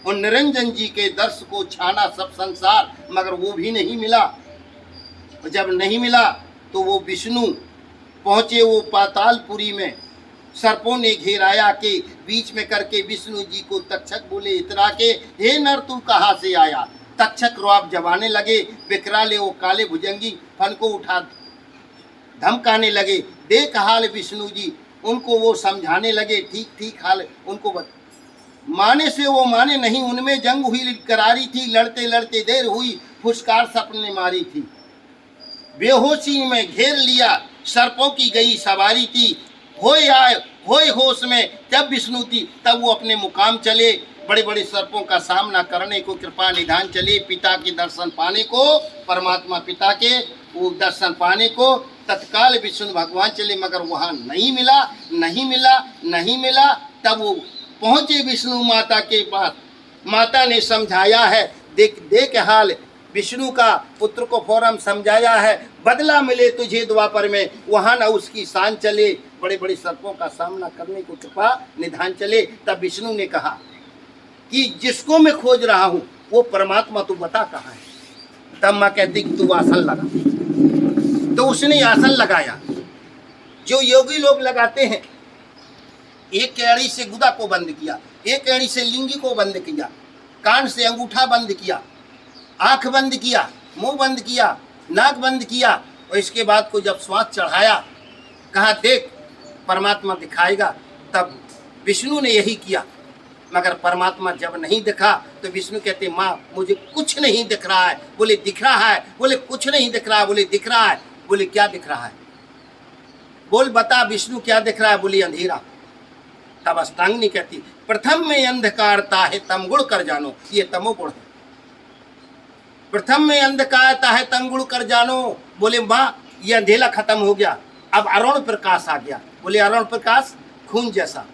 और निरंजन जी के दर्श को छाना सब संसार, मगर वो भी नहीं मिला। और जब नहीं मिला तो वो विष्णु पहुँचे वो पातालपुरी में। सर्पों ने घेराया के बीच में करके विष्णु जी को तक्षक बोले इतरा के, हे नर तू कहाँ से आया। तक्षक रुआब जमाने लगे, बिकराले वो काले भुजंगी फन को उठा धमकाने लगे। देख हाल विष्णु जी, उनको वो समझाने लगे, ठीक ठीक हाल उनको माने से वो माने नहीं। उनमें जंग हुई करारी थी, लड़ते लड़ते देर हुई, फुसकार सपने मारी थी। बेहोशी में घेर लिया, सर्पों की गई सवारी थी। होए आए होए होश में जब विष्णु थी, तब वो अपने मुकाम चले। बड़े बड़े सर्पों का सामना करने को कृपा निधान चले। पिता के दर्शन पाने को, परमात्मा पिता के वो दर्शन पाने को तत्काल विष्णु भगवान चले, मगर वहाँ नहीं मिला, नहीं मिला, नहीं मिला। तब वो पहुँचे विष्णु माता के पास। माता ने समझाया है, देख देख हाल विष्णु का पुत्र को फौरन समझाया है, बदला मिले तुझे द्वापर में, वहाँ न उसकी शान चले। बड़े बड़े सर्पों का सामना करने को कृपा निधान चले। तब विष्णु ने कहा कि जिसको मैं खोज रहा हूँ वो परमात्मा तू बता कहाँ है। तब माँ कहती कि तू आसन लगा। तो उसने आसन लगाया जो योगी लोग लगाते हैं। एक एड़ी से गुदा को बंद किया, एक एड़ी से लिंगी को बंद किया, कान से अंगूठा बंद किया, आंख बंद किया, मुंह बंद किया, नाक बंद किया। और इसके बाद को जब श्वास चढ़ाया, कहा देख परमात्मा दिखाएगा। तब विष्णु ने यही किया, मगर परमात्मा जब नहीं दिखा तो विष्णु कहते माँ मुझे कुछ नहीं दिख रहा है। बोले दिख रहा है। बोले कुछ नहीं दिख रहा है। बोले दिख रहा है। बोले क्या दिख रहा है। बोल बता विष्णु क्या दिख रहा है। बोली अंधेरा। तब अष्टांगिनी कहती प्रथम में अंधकारता है तम गुण कर जानो, ये तमोगुण है। प्रथम में अंधकारता है तम गुण कर जानो। बोले माँ ये अंधेरा खत्म हो गया, अब अरुण प्रकाश आ गया। बोले अरुण प्रकाश खून जैसा।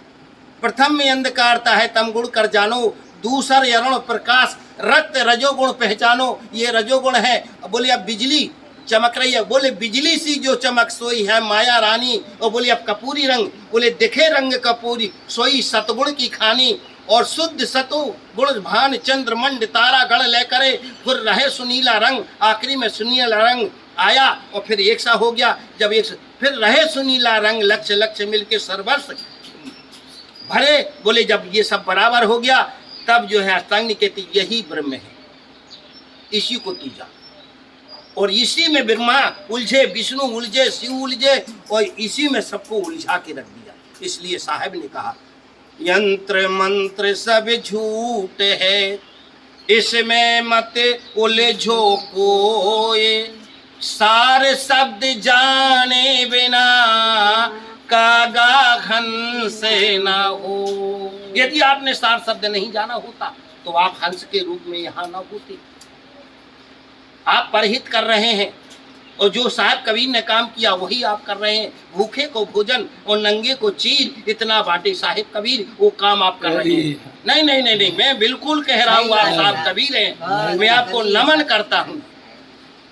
प्रथम में अंधकारता है तम गुण कर जानो, दूसर अरुण प्रकाश रक्त रजोगुण पहचानो, ये रजोगुण है। बोले अब बिजली चमक रही है। बोले बिजली सी जो चमक सोई है माया रानी। और बोले अब कपूरी रंग, बोले दिखे रंग कपूरी सोई सतगुण की खानी। और शुद्ध सतु गुण भान चंद्र मंड तारा गण ले करे, फिर रहे सुनीला रंग। आखिरी में सुनीला रंग आया और फिर एक सा हो गया। जब एक फिर रहे सुनीला रंग, लक्ष्य लक्ष्य मिलके सर्वर्ष भरे। बोले जब ये सब बराबर हो गया, तब जो है अष्टांगिनी कहती यही ब्रह्म है, इसी को तू जा। और इसी में ब्रह्मा उलझे, विष्णु उलझे, शिव उलझे, और इसी में सबको उलझा के रख दिया। इसलिए साहब ने कहा यंत्र मंत्र सब झूठ है, इसमें मत उलझो कोई। सार शब्द जाने बिना कागा हंस न हो। यदि आपने सार शब्द नहीं जाना होता तो आप हंस के रूप में यहाँ न होते। आप परहित कर रहे हैं, और जो साहब कबीर ने काम किया वही आप कर रहे हैं। भूखे को भोजन और नंगे को चीर, इतना बाटे साहिब कबीर, वो काम आप कर रहे हैं। नहीं नहीं नहीं नहीं, मैं बिल्कुल कह रहा हूँ आप साहब कबीर हैं। मैं आपको नमन करता हूँ।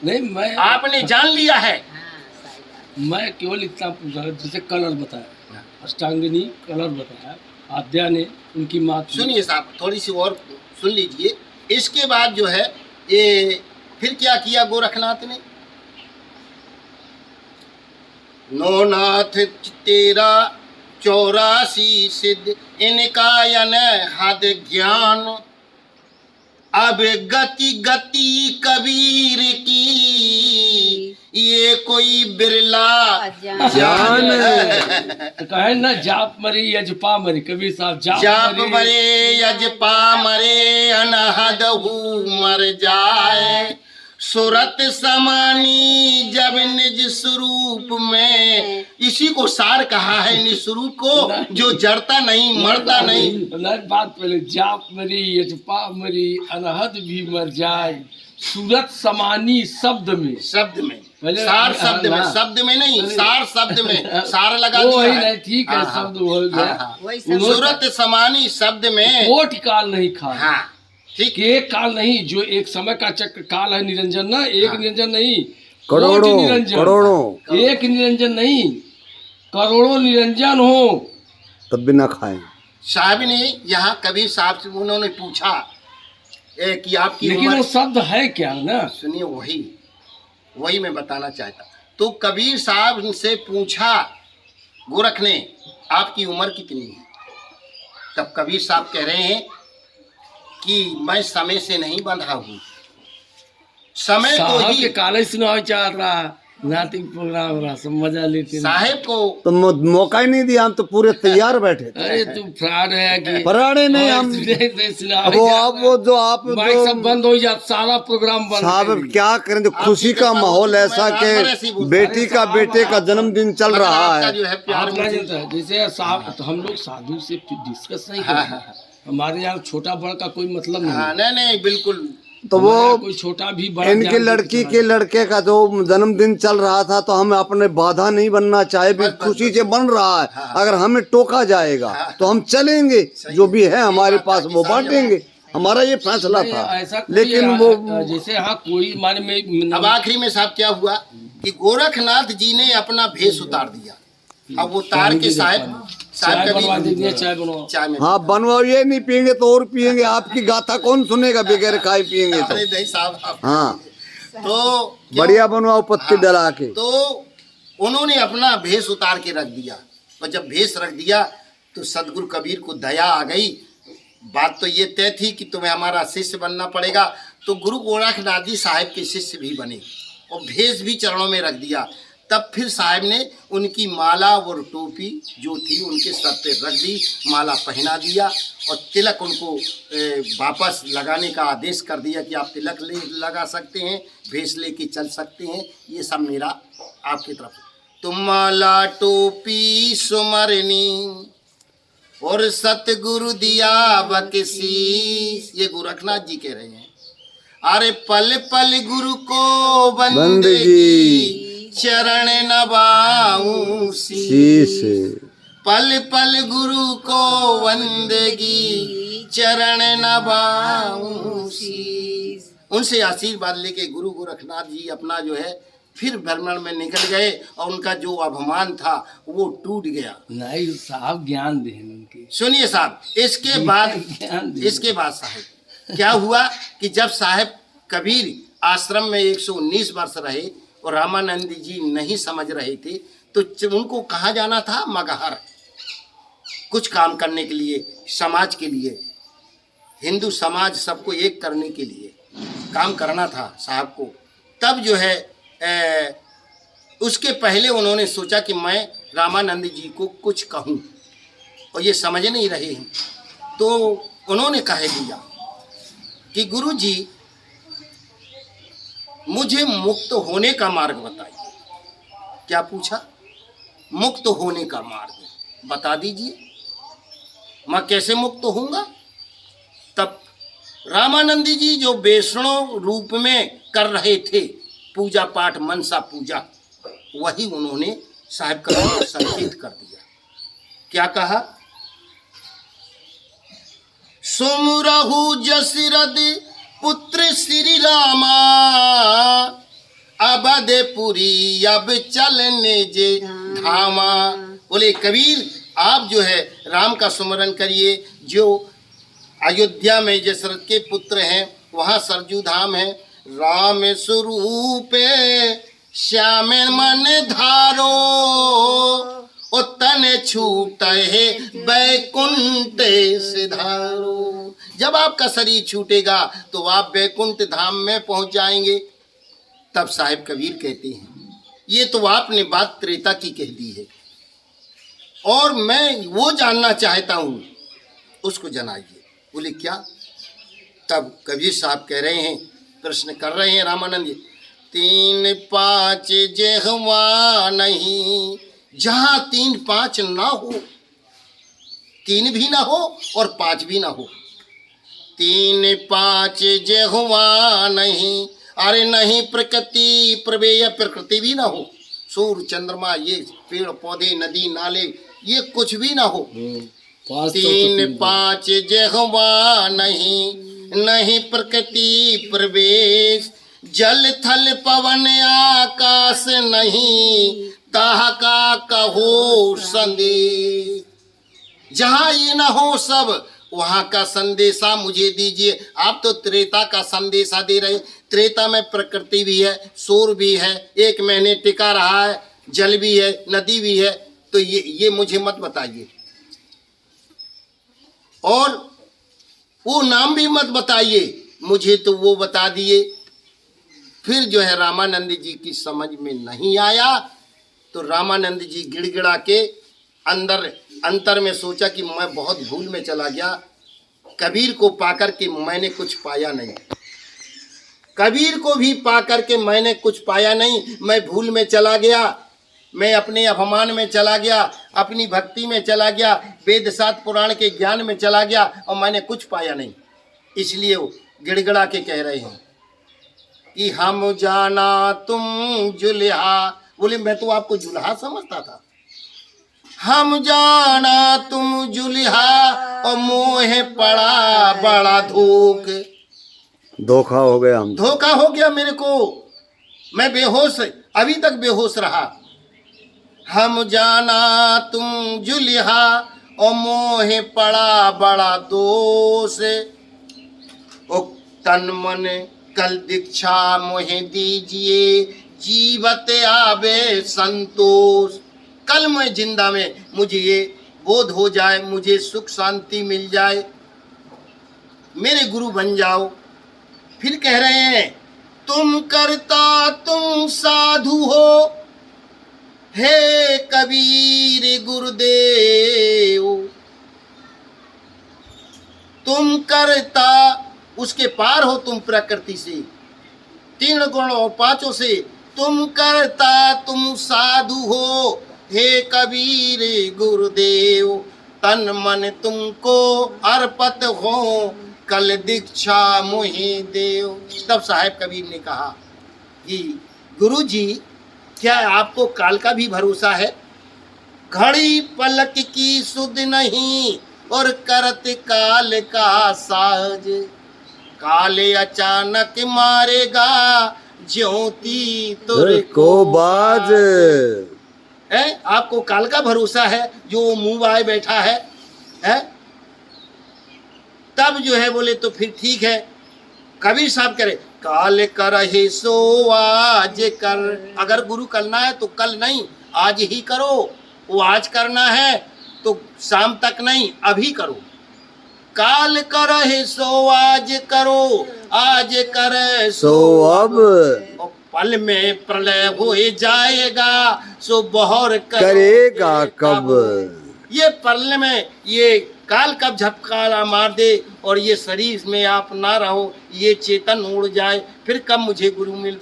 नहीं मैं आपने जान लिया है। मैं केवल इतना पूछा जैसे कलर बताया, अष्टांगिनी कलर बताया, आद्या ने उनकी माँ। सुनिए साहब थोड़ी सी और सुन लीजिए। इसके बाद जो है ये फिर क्या किया गोरखनाथ ने। नौनाथ तेरा 84 सिद्ध इनका यन हद ज्ञान। अब गति गति कबीर की ये कोई बिरला जान। तो कहे ना जाप मरे यजपा मरे, कबीर साहब जाप मरे यजपा मरे अनहद मर जाए। सुरत समानी जब निज स्वरूप में, इसी को सार कहा है निज स्वरूप को, जो जड़ता नहीं मरता नहीं। बात पहले जाप मरी यजपा मरी अनहद भी मर जाए। सूरत समानी शब्द में, शब्द में सार शब्द में, शब्द में नहीं सार शब्द में, सार लगा दिया है। ठीक है शब्द हो गया। सूरत समानी शब्द में कोटि काल नहीं खा। हाँ ठीक, एक काल नहीं, जो एक समय का चक्र काल है निरंजन ना, एक निरंजन नहीं, करोड़ों निरंजन, करोड़ों, एक निरंजन नहीं, करोड़ों निरंजन हो तब भी ना खाए। साहब ने यहाँ कबीर साहब से उन्होंने पूछा कि आपकी लेकिन उम्र, वो शब्द है क्या ना। सुनिए वही मैं बताना चाहता। तो कबीर साहब से पूछा गोरख ने, आपकी उम्र कितनी है? तब कबीर साहब कह रहे हैं कि मैं समय से नहीं बंधा हूँ, समय को साहब ही। के कॉलेज सुनाओ चाह रहा नाटिक प्रोग्राम हो रहा, सब मजा लेते हैं। साहेब को तो मौका ही नहीं दिया, हम तो पूरे तैयार बैठे थे। अरे तू फ्रॉड है कि फराड़े नहीं हम। वो आप वो जो आप माइक सब जो बंद हो जाता, सारा प्रोग्राम बंद साहब कर दी। क्या करें, जो खुशी का माहौल ऐसा कि बेटी का बेटे का जन्मदिन चल रहा आपका है। जो है प्यार आप ना मुझे- जानता है, जैसे साहब तो हम लोग साधु से डिस्कस नहीं करते। हमारे यहाँ छोटा बड़ा का कोई मतलब नहीं हाँ, है। नहीं बिल्कुल। तो हमारे यहाँ वो कोई छोटा भी बड़ा इनके ध्यान लड़की देके के चला लड़के का जो जन्मदिन चल रहा था, तो हमें अपने बाधा नहीं बनना चाहे, भी बस, बस, खुशी बस। से बन रहा है। हाँ। अगर हमें टोका जाएगा हाँ। तो हम चलेंगे, सही जो है। भी है हमारे बात पास है, वो किसान बांटेंगे। हमारा ये फैसला नहीं, था। ऐसा कोई लेकिन वो जैसे हाँ कोई माने में अब आखिरी में साहब क्या हुआ कि गोरखनाथ जी ने अपना भेष उतार दिया। अब वो तार के साहब चाय बनवा कभी दीजिए, चाय बनवा। चाय में हाँ बनवाओ, ये नहीं पियेंगे तो और पियेंगे। आपकी गाथा कौन सुनेगा बगैर खाए पियेंगे तो। अरे नहीं साहब आप- हाँ तो क्यों? बढ़िया बनवाओ पत्ती हाँ, डला के। तो उन्होंने अपना भेष उतार के रख दिया, और जब भेष रख दिया तो सदगुरु कबीर को दया आ गई। बात तो ये तय थी कि तुम्हें हमारा शिष्य बनना पड़ेगा, तो गुरु गोरखनाथ जी साहिब के शिष्य भी बने और भेष भी चरणों में रख दिया। तब फिर साहब ने उनकी माला और टोपी जो थी उनके सर पे रख दी, माला पहना दिया और तिलक उनको वापस लगाने का आदेश कर दिया कि आप तिलक ले लगा सकते हैं, भेष लेके चल सकते हैं। ये सब मेरा आपकी तरफ। तुम माला टोपी सुमरनी और सतगुरु दिया बकसीस, ये गोरखनाथ जी कह रहे हैं। अरे पल पल गुरु को बंदगी चरण नवाऊं शीश, पल पल गुरु को बंदगी चरण नवाऊं शीश। उनसे आशीर्वाद लेके गुरु गोरखनाथ जी अपना जो है फिर भ्रमण में निकल गए और उनका जो अभिमान था वो टूट गया। नहीं साहब ज्ञान दें उनके। सुनिए साहब, ज्ञान दें। इसके बाद साहब क्या हुआ कि जब साहब कबीर आश्रम में 119 वर्ष रहे और रामानंद जी नहीं समझ रहे थे, तो उनको कहाँ जाना था? मगहर, कुछ काम करने के लिए, समाज के लिए, हिंदू समाज सबको एक करने के लिए काम करना था साहब को। तब जो है उसके पहले उन्होंने सोचा कि मैं रामानंद जी को कुछ कहूँ, और ये समझ नहीं रहे हैं। तो उन्होंने कह दिया कि गुरु जी मुझे मुक्त होने का मार्ग बताइए। क्या पूछा? मुक्त होने का मार्ग बता दीजिए, मैं कैसे मुक्त होऊंगा? तब रामानंद जी जो वैष्णव रूप में कर रहे थे पूजा पाठ, मनसा पूजा, वही उन्होंने साहब का संकेत कर दिया। क्या कहा? सुमरहु जसरथ पुत्र श्री रामा, अवधपुरी अब चलने जे धामा। बोले कबीर आप जो है राम का सुमरन करिए, जो अयोध्या में जसरथ के पुत्र हैं, वहाँ सरजू धाम है। राम स्वरूप श्याम मन धारो, ओ तन छूट है बैकुंठ सिधारो। जब आपका शरीर छूटेगा तो आप बैकुंठ धाम में पहुंच जाएंगे। तब साहिब कबीर कहते हैं ये तो आपने बात त्रेता की कह दी है, और मैं वो जानना चाहता हूँ, उसको जनाइए। बोले क्या? तब कबीर साहब कह रहे हैं, प्रश्न कर रहे हैं रामानंद जी, 3 5 जेहवा नहीं, जहाँ 3 5 ना हो, 3 भी ना हो और 5 भी ना हो। 3 5 जेहवा नहीं, अरे नहीं प्रकृति प्रवेय, प्रकृति भी ना हो, सूर्य चंद्रमा, ये पेड़ पौधे नदी नाले, ये कुछ भी ना हो। 3 5 जेहवा नहीं, नहीं प्रकृति प्रवेश, जल थल पवन आकाश नहीं, ताह का कहो संदेश। जहाँ ये ना हो सब, वहाँ का संदेशा मुझे दीजिए। आप तो त्रेता का संदेशा दे रहे। त्रेता में प्रकृति भी है, सूर्य भी है, एक महीने टिका रहा है, जल भी है, नदी भी है, तो ये मुझे मत बताइए। और वो नाम भी मत बताइए, मुझे तो वो बता दिए। फिर जो है रामानंद जी की समझ में नहीं आया, तो रामानंद जी गिड़गिड़ा के अंतर में सोचा कि मैं बहुत भूल में चला गया। कबीर को पाकर के मैंने कुछ पाया नहीं, कबीर को भी पाकर के मैंने कुछ पाया नहीं। मैं भूल में चला गया, मैं अपने अभिमान में चला गया, अपनी भक्ति में चला गया, वेद शास्त्र पुराण के ज्ञान में चला गया और मैंने कुछ पाया नहीं। इसलिए वो गिड़गिड़ा के कह रहे हैं कि हम जाना तुम जुल्हा। बोले मैं तो आपको जुल्हा समझता था। हम जाना तुम जुल्हा और मोह पड़ा बड़ा धोख। धोखा हो गया हम, धोखा हो गया मेरे को, मैं बेहोश, अभी तक बेहोश रहा। हम जाना तुम जुल्हा और मोह पड़ा बड़ा दोष। ओ तन मन कल दीक्षा मोहे दीजिए, जीवत आवे संतोष। कल मैं जिंदा में मुझे ये बोध हो जाए, मुझे सुख शांति मिल जाए, मेरे गुरु बन जाओ। फिर कह रहे हैं तुम करता तुम साधु हो, हे कबीर गुरुदेव। तुम करता, उसके पार हो तुम प्रकृति से, तीन गुण और पांचों से। तुम करता तुम साधु हो, हे कबीर गुरुदेव। तन मन तुमको अर्पित हो, कल दीक्षा मोहे देव। तब साहेब कबीर ने कहा कि गुरु जी, क्या आपको काल का भी भरोसा है? घड़ी पलक की सुध नहीं और करत काल का साज। काले अचानक मारेगा, ज्योति तुर को बाज। है, आपको काल का भरोसा है जो मुंह आए बैठा है? तब जो है बोले तो फिर ठीक है। कबीर साहब करे काल करहे सो आज कर। अगर गुरु करना है तो कल नहीं, आज ही करो। वो आज करना है तो शाम तक नहीं, अभी करो। काल करहे सो आज करो, आज करे सो अब। और पल में प्रलय हो जाएगा, सो बहर करेगा कब। ये पल में ये काल कब झपकारा मार दे और ये शरीर में आप ना रहो, ये चेतन उड़ जाए, फिर कब मुझे गुरु मिल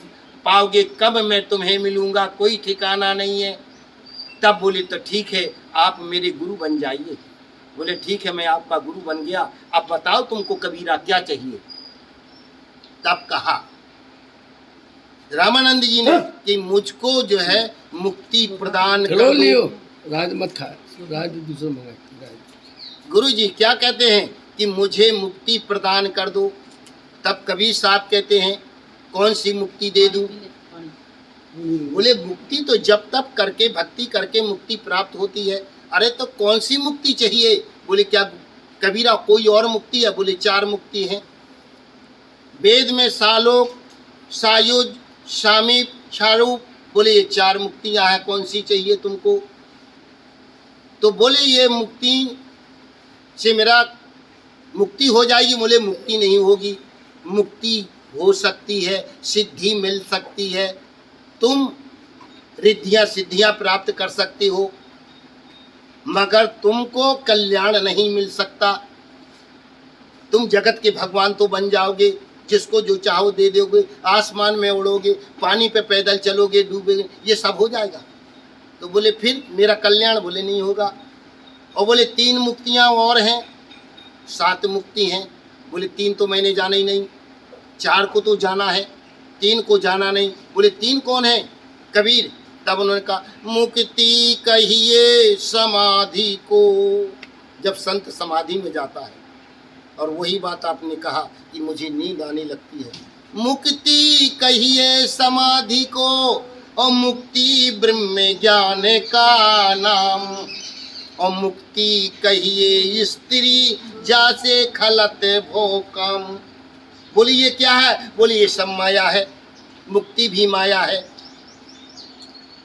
पाओगे, कब मैं तुम्हें मिलूंगा, कोई ठिकाना नहीं है। तब बोले तो ठीक है, आप मेरे गुरु बन जाइए। बोले ठीक है, मैं आपका गुरु बन गया, अब बताओ तुमको कबीरा क्या चाहिए। तब कहा रामानंद जी ने कि मुझको जो है मुक्ति प्रदान कर दो। लियो राज मत खा, राज दूसरे मंगा। गुरु जी क्या कहते हैं कि मुझे मुक्ति प्रदान कर दो। तब कबीर साहब कहते हैं कौन सी मुक्ति दे दूं? बोले मुक्ति तो जब तब करके भक्ति करके मुक्ति प्राप्त होती है। अरे तो कौन सी मुक्ति चाहिए? बोले क्या कबीरा कोई और मुक्ति है? बोले 4 मुक्ति हैं। वेद में सालोक, सायुज, सामीप, शारूप, बोले ये 4 मुक्तियां हैं, कौन सी चाहिए तुमको? तो बोले ये मुक्ति से मेरा मुक्ति हो जाएगी। बोले मुक्ति नहीं होगी, मुक्ति हो सकती है, सिद्धि मिल सकती है, तुम रिद्धियां सिद्धियां प्राप्त कर सकते हो, मगर तुमको कल्याण नहीं मिल सकता। तुम जगत के भगवान तो बन जाओगे, जिसको जो चाहो दे दोगे, आसमान में उड़ोगे, पानी पे पैदल चलोगे, डूबोगे, ये सब हो जाएगा। तो बोले फिर मेरा कल्याण? बोले नहीं होगा। और बोले 3 मुक्तियां और हैं, 7 मुक्ति हैं। बोले 3 तो मैंने जाना ही नहीं, 4 को तो जाना है, 3 को जाना नहीं। बोले 3 कौन है कबीर? तब उन्होंने कहा मुक्ति कहिए समाधि को। जब संत समाधि में जाता है, और वही बात आपने कहा कि मुझे नींद आने लगती है। मुक्ति कहिए समाधि को और मुक्ति ब्रह्म ज्ञान का नाम। और मुक्ति कहिए स्त्री जासे खलत भो काम। बोली ये क्या है? बोली ये सब माया है, मुक्ति भी माया है।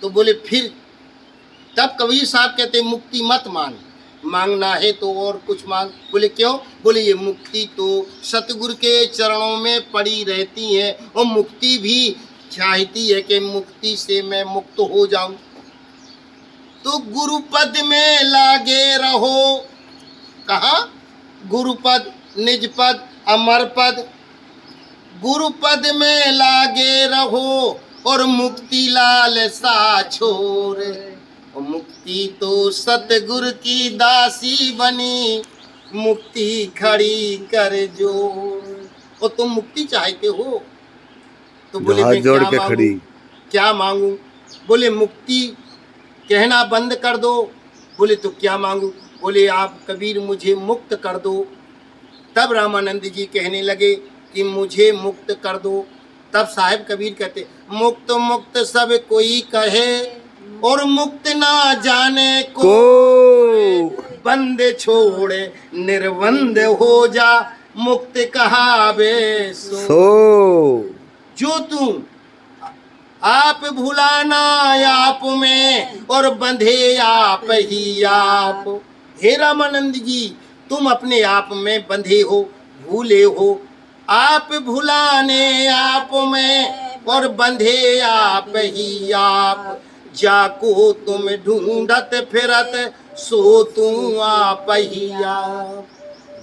तो बोले फिर तब कबीर साहब कहते मुक्ति मत मांग, मांगना है तो और कुछ मांग। बोले क्यों? बोले ये मुक्ति तो सतगुरु के चरणों में पड़ी रहती है और मुक्ति भी चाहती है कि मुक्ति से मैं मुक्त हो जाऊं। तो गुरुपद में लागे रहो। कहा? गुरुपद, निज पद, अमर पद। गुरुपद में लागे रहो और मुक्ति लाल सा छोर। और मुक्ति तो सतगुरु की दासी बनी, मुक्ति खड़ी कर जोर। और तुम मुक्ति चाहते हो तो बोले हाथ मैं जोड़ क्या के मांगू? खड़ी। क्या मांगू? बोले मुक्ति कहना बंद कर दो। बोले तो क्या मांगू? बोले आप कबीर मुझे मुक्त कर दो। तब रामानंद जी कहने लगे कि मुझे मुक्त कर दो। तब साहिब कबीर कहते मुक्त मुक्त सब कोई कहे और मुक्त ना जाने को, बंद छोड़े निर्बंध हो जा, मुक्त कहावे सो। जो तुम आप भुलाना आप में और बंधे आप ही आप। हे रामानंद जी तुम अपने आप में बंधे हो, भूले हो। आप भुलाने आप में और बंधे आप ही आप। जाको तुम ढूंढत फिरत सो तू आप ही आप।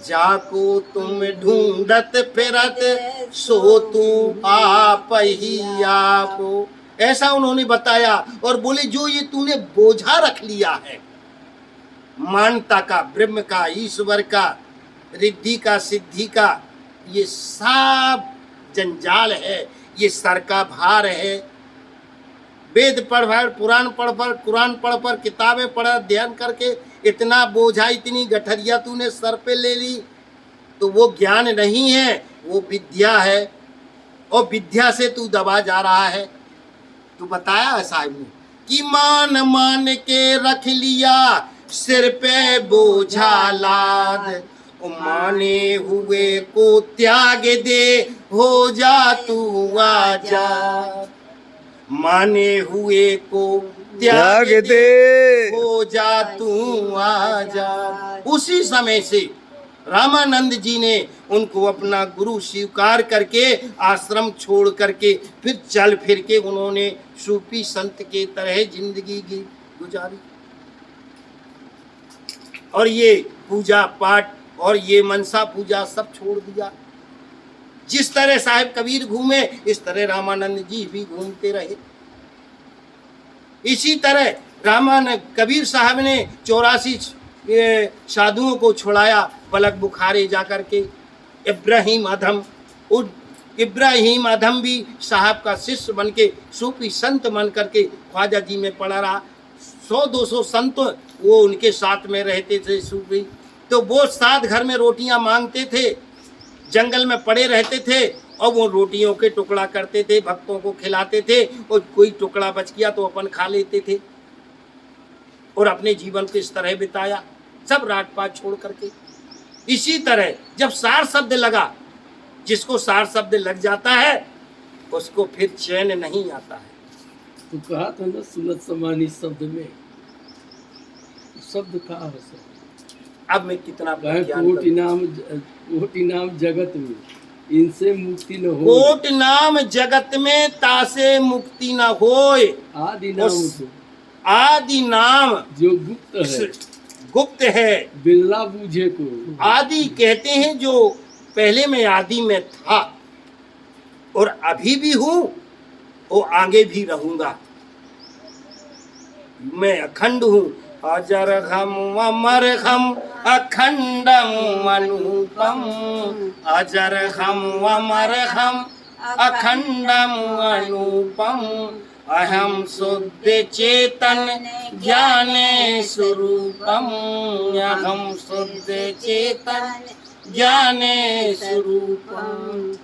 जाको तुम ढूंढत फिरत सो तू आप ही आप। ऐसा उन्होंने बताया। और बोले जो ये तूने बोझा रख लिया है मानता का, ब्रह्म का, ईश्वर का, रिद्धि का, सिद्धि का, ये सब जंजाल है, ये सर का भार है। वेद पढ़ पढ़, पुराण पढ़ पढ़, कुरान पढ़ पढ़, किताबें पढ़, ध्यान करके इतना बोझा, इतनी गठरिया तूने सर पे ले ली। तो वो ज्ञान नहीं है, वो विद्या है। और विद्या से तू दबा जा रहा है। तो बताया है साहब ने कि मान मान के रख लिया सिर पे बोझा लाद। माने हुए को त्याग दे हो जा तू आजाद। माने हुए को त्याग दे हो जा तू आजाद। उसी समय से रामानंद जी ने उनको अपना गुरु स्वीकार करके आश्रम छोड़ करके फिर चल फिर के उन्होंने सूफी संत के तरह जिंदगी गुजारी। और ये पूजा पाठ और ये मनसा पूजा सब छोड़ दिया। जिस तरह साहिब कबीर घूमे इस तरह रामानंद जी भी घूमते रहे। इसी तरह रामानंद कबीर साहब ने 84 साधुओं को छुड़ाया पलक बुखारे जाकर के। इब्राहिम अधम भी साहब का शिष्य बन के सूफी संत बन करके ख्वाजा जी में पड़ा रहा। 100-200 संत वो उनके साथ में रहते थे सूफी। तो वो 7 घर में रोटियां मांगते थे, जंगल में पड़े रहते थे और वो रोटियों के टुकड़ा करते थे, भक्तों को खिलाते थे और कोई टुकड़ा बच गया तो अपन खा लेते थे। और अपने जीवन को इस तरह बिताया, सब रात पात छोड़ करके। इसी तरह जब सार शब्द लगा, जिसको सार शब्द लग जाता है उसको फिर चैन नहीं आता है। तो कहा था ना सुनत समानी शब्द में, शब्द कहा है सब। अब मैं कितना कोटि नाम जगत में इनसे मुक्ति न हो। कोट नाम जगत में तासे मुक्ति न होए। आदि नाम जो गुप्त है बिल्ला बूझे को। आदि कहते हैं जो पहले में आदि में था और अभी भी हूँ और आगे भी रहूंगा। मैं अखंड हूँ। अजर हम अमर हम अखंडम अनुपम। अजर हम अमर हम अखंडम अनुपम। अहम शुद्ध चेतन ज्ञाने स्वरूपम। अहम शुद्ध चेतन ज्ञाने स्वरूपम।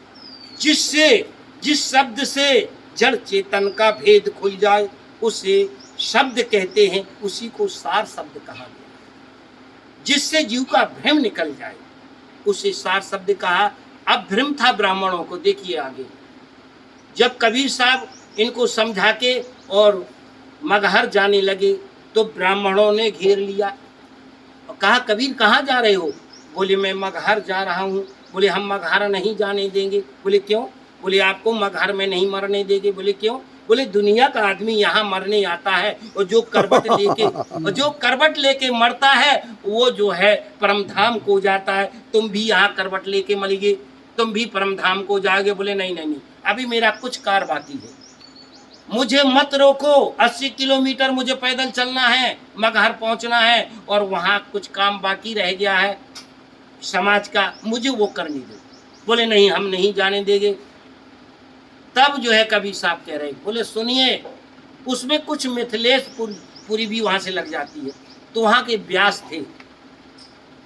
जिस शब्द से जड़ चेतन का भेद खुल जाए उसे शब्द कहते हैं, उसी को सार शब्द कहा गया। जिससे जीव का भ्रम निकल जाए उससे सार शब्द कहा। अब भ्रम था ब्राह्मणों को, देखिए आगे। जब कबीर साहब इनको समझा के और मगहर जाने लगे तो ब्राह्मणों ने घेर लिया और कहा, कबीर कहाँ जा रहे हो? बोले, मैं मगहर जा रहा हूँ। बोले, हम मगहर नहीं जाने देंगे। बोले, क्यों? बोले, आपको मगहर में नहीं मरने देंगे। बोले, क्यों? बोले, दुनिया का आदमी यहाँ मरने आता है और जो करवट लेके मरता है वो जो है परम धाम को जाता है। तुम भी यहाँ करवट लेके मरिए, तुम भी परम धाम को जाओगे। बोले, नहीं नहीं नहीं, अभी मेरा कुछ कार बाकी है, मुझे मत रोको। 80 किलोमीटर मुझे पैदल चलना है, मगहर पहुंचना है और वहाँ कुछ काम बाकी रह गया है समाज का, मुझे वो करने दो। बोले, नहीं, हम नहीं जाने देंगे। तब जो है कबीर साहब कह रहे, बोले, सुनिए, उसमें कुछ मिथिलेशपुरी भी वहाँ से लग जाती है, तो वहाँ के व्यास थे।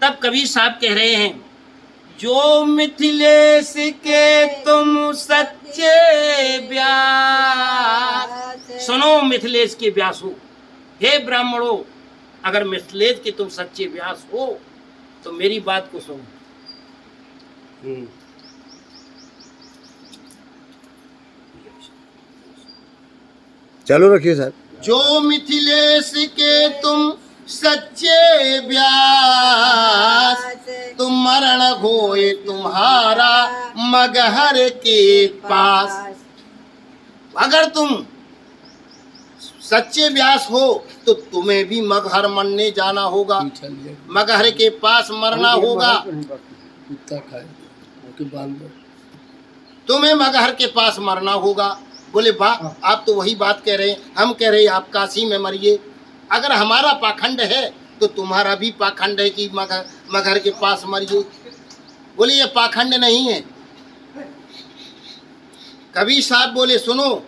तब कबीर साहब कह रहे हैं, जो मिथिलेश के तुम सच्चे व्यास। सुनो मिथिलेश के व्यास हो, हे ब्राह्मणों, अगर मिथिलेश के तुम सच्चे व्यास हो तो मेरी बात को सुनो। चालू रखिए साहब। जो मिथिलेश के तुम सच्चे व्यास, तुम मरण होए तुम्हारा मगहर के पास। अगर तुम सच्चे व्यास हो तो तुम्हें भी मगहर मरने जाना होगा, मगहर के पास मरना होगा। तुम्हें मगहर के पास मरना होगा। बोले, वाह, आप तो वही बात कह रहे हैं, हम कह रहे हैं आप काशी में मरिए। अगर हमारा पाखंड है तो तुम्हारा भी पाखंड है कि मगहर के पास मरिए। बोले, ये पाखंड नहीं है। कबीर साहब बोले, सुनो,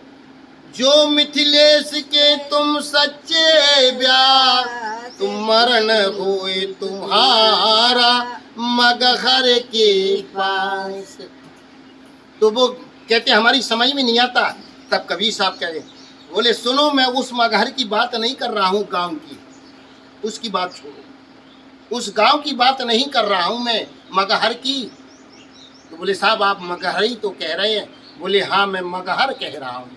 जो मिथिलेश के तुम सच्चे व्यास, तुम मरण होए तुम्हारा मगहर के पास। तो वो कहते हमारी समझ में नहीं आता। तब कबीर साहब कह रहे, बोले, सुनो, मैं उस मगहर की बात नहीं कर रहा हूँ, गांव की, उसकी बात छोड़ो, उस गांव की बात नहीं कर रहा हूँ मैं, मगहर की। तो बोले, साहब आप मगहर ही तो कह रहे हैं। बोले, हाँ, मैं मगहर कह रहा हूँ।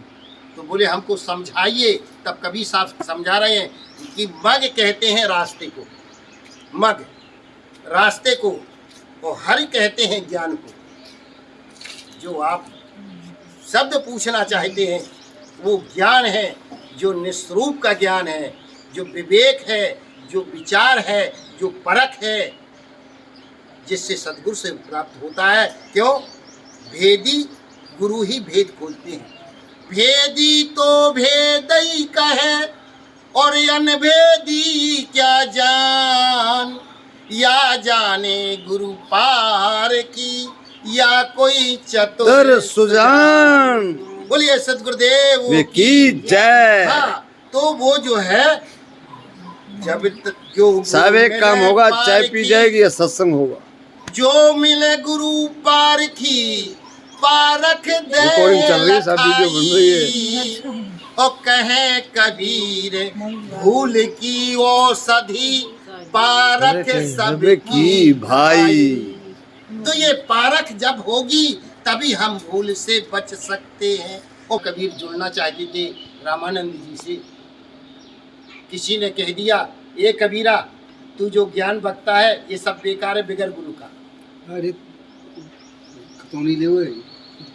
तो बोले, हमको समझाइए। तब कबीर साहब समझा रहे हैं कि मग कहते हैं रास्ते को, मग रास्ते को, और हरि कहते हैं ज्ञान को। जो आप शब्द पूछना चाहते हैं वो ज्ञान है, जो निस्वरूप का ज्ञान है, जो विवेक है, जो विचार है, जो परख है, जिससे सद्गुरु से प्राप्त होता है। क्यों? भेदी गुरु ही भेद खोलते हैं। भेदी तो भेद ही कहे और अनभेदी क्या जान, या जाने गुरु पार की या कोई चतुर सुजान। बोलिए सदगुरुदेव की जय। हाँ, तो वो जो है जब जो साहब एक काम होगा, चाय पी जाएगी या सत्संग होगा। जो मिले गुरु पारखी पारख दे रिकॉर्डिंग चल रही है, सब वीडियो बन रही है। और कहे कबीर भूल की औषधि पारख सब की भाई। तो ये पारख जब होगी तभी हम भूल से बच सकते हैं। और कबीर जुड़ना चाहते थे रामानंद जी से। किसी ने कह दिया, ये कबीरा, तू जो ज्ञान बकता है ये सब बेकार है बगैर गुरु का। अरे खतौनी ले हुए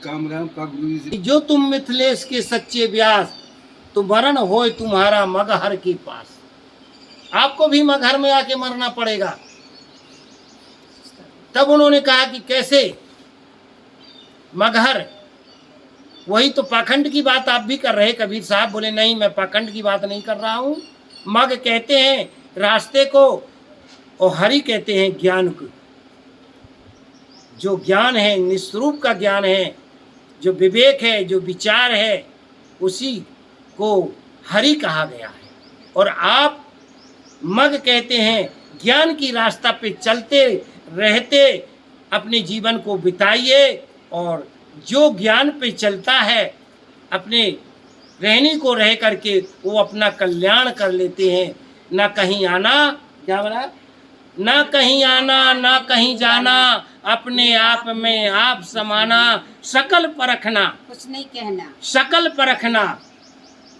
काम राम का गुरु जी से। जो तुम मिथिलेश के सच्चे व्यास, तो मरण होए तुम्हारा मगहर के पास। आपको भी मगहर में आके मरना पड़ेगा। तब उन्होंने कहा कि कैसे? मगहर, वही तो पाखंड की बात आप भी कर रहे कबीर साहब। बोले, नहीं, मैं पाखंड की बात नहीं कर रहा हूँ। मग कहते हैं रास्ते को और हरि कहते हैं ज्ञान को। जो ज्ञान है, निस्वरूप का ज्ञान है, जो विवेक है, जो विचार है, उसी को हरि कहा गया है। और आप मग कहते हैं ज्ञान की रास्ता पे चलते रहते अपने जीवन को बिताइए। और जो ज्ञान पे चलता है, अपने रहने को रह करके वो अपना कल्याण कर लेते हैं। ना कहीं आना, क्या बोला, ना कहीं आना ना कहीं जाना, अपने आप में आप समाना, सकल परखना कुछ नहीं कहना, सकल परखना,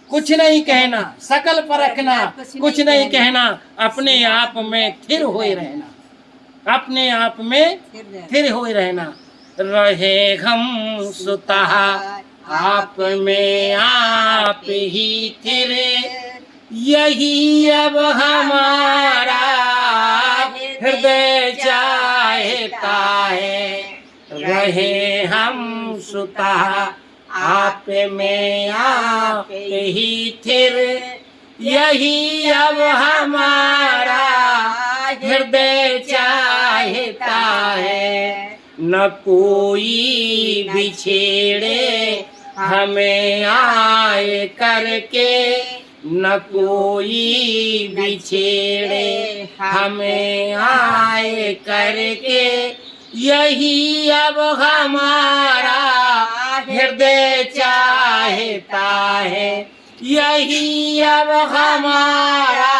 कुछ नहीं कहना, सकल परखना कुछ नहीं कहना, अपने आप में थिर होए रहना, अपने आप में थिर होए रहना। रहे हम सुतः आप में आप ही थिर, यही अब हमारा हृदय चाहता है। रहे हम सुतः आप में आप ही थिर, यही अब हमारा हृदय चाहता है। न कोई बिछेड़े हमें आए करके, न कोई बिछेड़े हमें आए करके, यही अब हमारा हृदय चाहता है। यही अब हमारा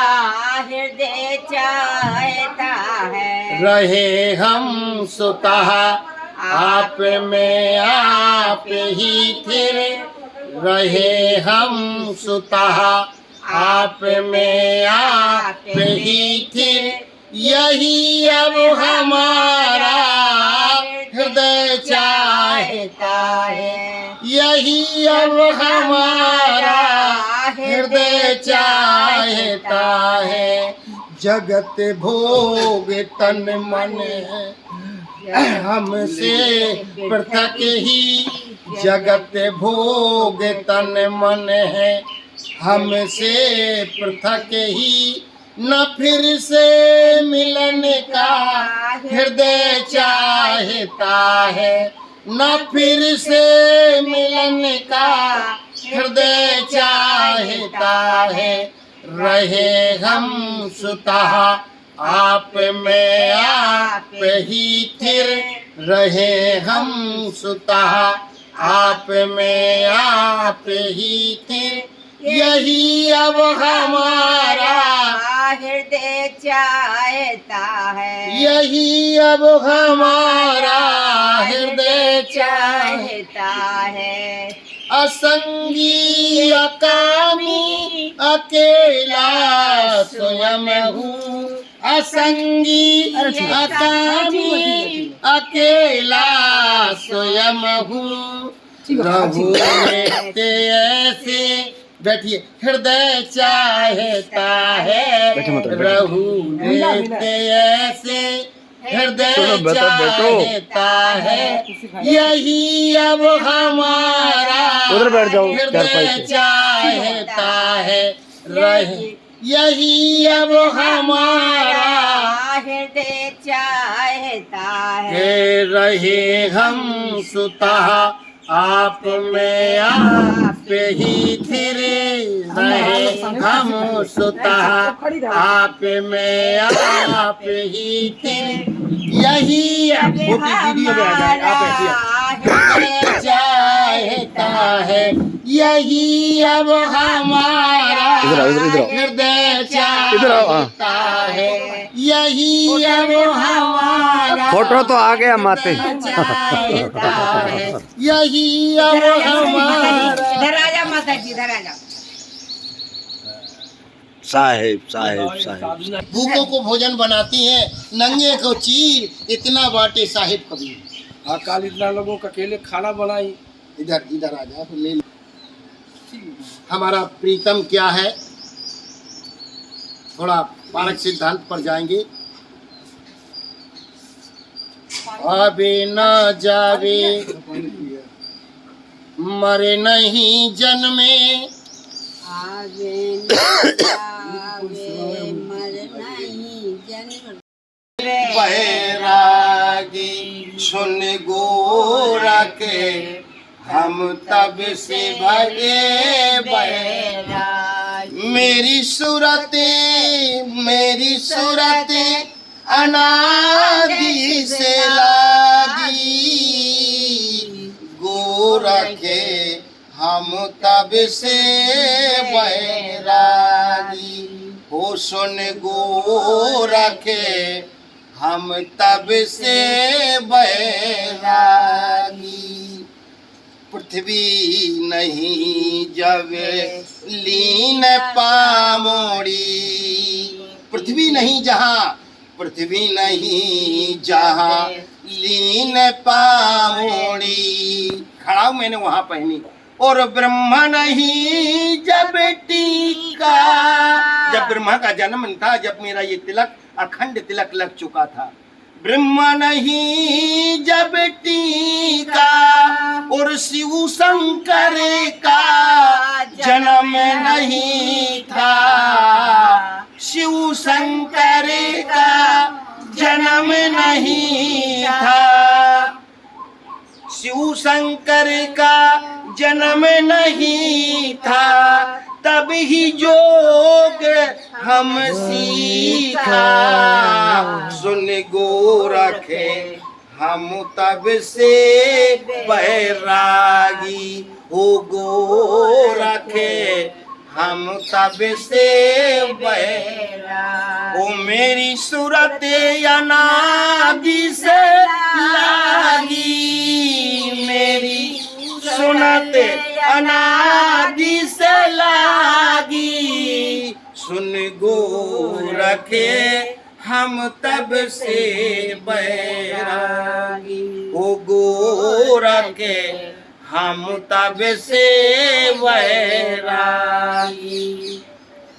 हृदय चाहता है। रहे हम सुतः आप में आप ही थिर, रहे हम सुतः आप में आप ही थिर, यही अब हमारा हृदय चाहता है। यही अब हमारा हृदय चाहता है। जगत भोग तन मन हमसे पृथक ही, जगत भोग तन मन है हमसे पृथक ही, न फिर से मिलन का हृदय चाहता है। न फिर से मिलन का हृदय चाहता है। रहे हम सुतः आप में आप ही थिर, रहे हम सुतः आप में आप ही थिर, यही अब हमारा हृदय चाहता है। यही अब हमारा हृदय चाहता है। असंगी अकामी अकेला स्वयं हूँ, असंगी अकामी अकेला स्वयं हूँ। रहूं रहते ऐसे, बैठिए, हृदय चाहता है। रहूं रहते ऐसे, हृदय चाहता है। यही अब हमारा उधर बैठ जाओ, हृदय चाहता है। रहे यही अब हमारा हृदय चाहता है। रहे हम सुतः आप में आप ही थिर, रहे हम सुतः आप में आप ही थिर, यही अब हमारा हृदय चाहता है। यही अब हमारा हृदय चाहता है। यही अब हमारा फोटो तो आ गया माते। चाहता है। यही अब हमारा इधर आ जा माता जी, इधर आ जा। साहेब साहेब साहेब भूखों को भोजन बनाती हैं, नंगे को चीर, इतना बाटे साहिब कबीर। हाँ, काल इतना लोगों का अकेले खाना बनाई। इधर इधर आ जा, ले लो। हमारा प्रीतम क्या है, थोड़ा पारक सिद्धांत पर जाएंगे। आवे न जावे मरे नहीं जन्मे, आगे आगे मर नहीं जन्म। बैरागी सुन गोरा के, हम तब से भगे बैरागी। मेरी सूरत अनादि से लागी, गोरा के हम तब से बैरागी। हो सुन गोरखे हम तब से बैरागी। पृथ्वी नहीं जब लीन पामोड़ी, पृथ्वी नहीं जहाँ, पृथ्वी नहीं जहाँ लीन पामोड़ी। खड़ा हूं मैंने वहां पहनी। और ब्रह्मा नहीं जब टीका, जब ब्रह्मा का जन्म था, जब मेरा ये तिलक अखंड तिलक लग चुका था। ब्रह्मा नहीं जब टीका और शिव शंकर का जन्म नहीं था, शिव शंकर का जन्म नहीं था, शिव शंकर का जन्म नहीं था। तब ही जोग हम सीखा, सुन गोरखे हम तब से बैरागी। हो गोरखे हम तब से बैरागी। ओ मेरी सूरत अनादि से लागी, मेरी सुनत अनादि से लागी। सुन गोरखे हम तब से बैरागी। ओ गोरखे हम तब से बैरागी।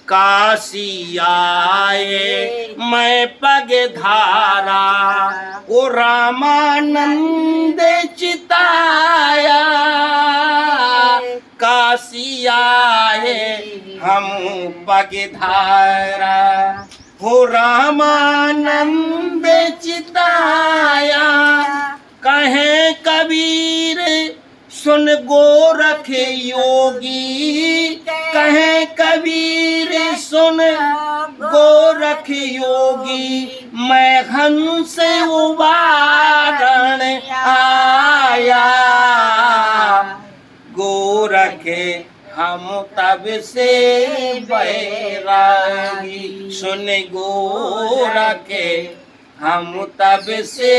काशी आए मैं पग धारा, ओ रामानंद चिताया। काशी आए हम पग धारा, हो रामानंद चिताया। कहे कबीर सुन गोरख योगी, कहे कबीर सुन गोरख योगी। मैं हंस उबारण आया, गोरखे हम तब से बैरागी। सुन गोरखे हम तब से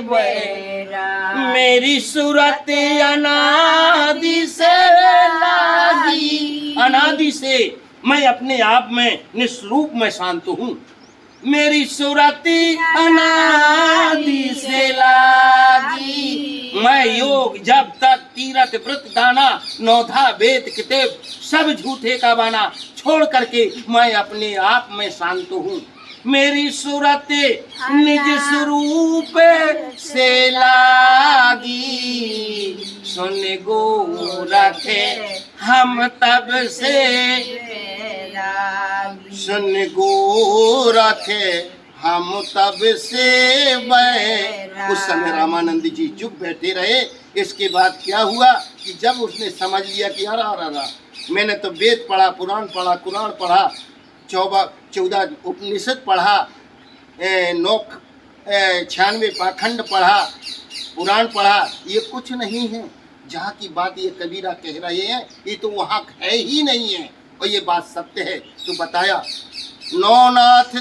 बैरागी। मेरी सूरत अनादि से लागी, अनादि से मैं अपने आप में निस्वरूप में शांत हूँ। मेरी सूरत अनादि से लागी। मैं योग जब तक तीरथ व्रत दाना नौधा वेद किताब सब झूठे का बाना छोड़ करके मैं अपने आप में शांत हूँ। मेरी सूरत निज स्वरूप से लागी। सुन गोरखे हम तब से, सुन गोरखे हम तब से उस समय रामानंद जी चुप बैठे रहे। इसके बाद क्या हुआ कि जब उसने समझ लिया कि अरा मैंने तो वेद पढ़ा, पुराण पढ़ा, कुरान पढ़ा, 14 उपनिषद पढ़ा, 96 पाखंड पढ़ा, पुराण पढ़ा, ये कुछ नहीं है। जहाँ की बात ये कबीरा कह रहे हैं ये तो वहाँ है ही नहीं है, और ये बात सत्य है। तो बताया नौनाथ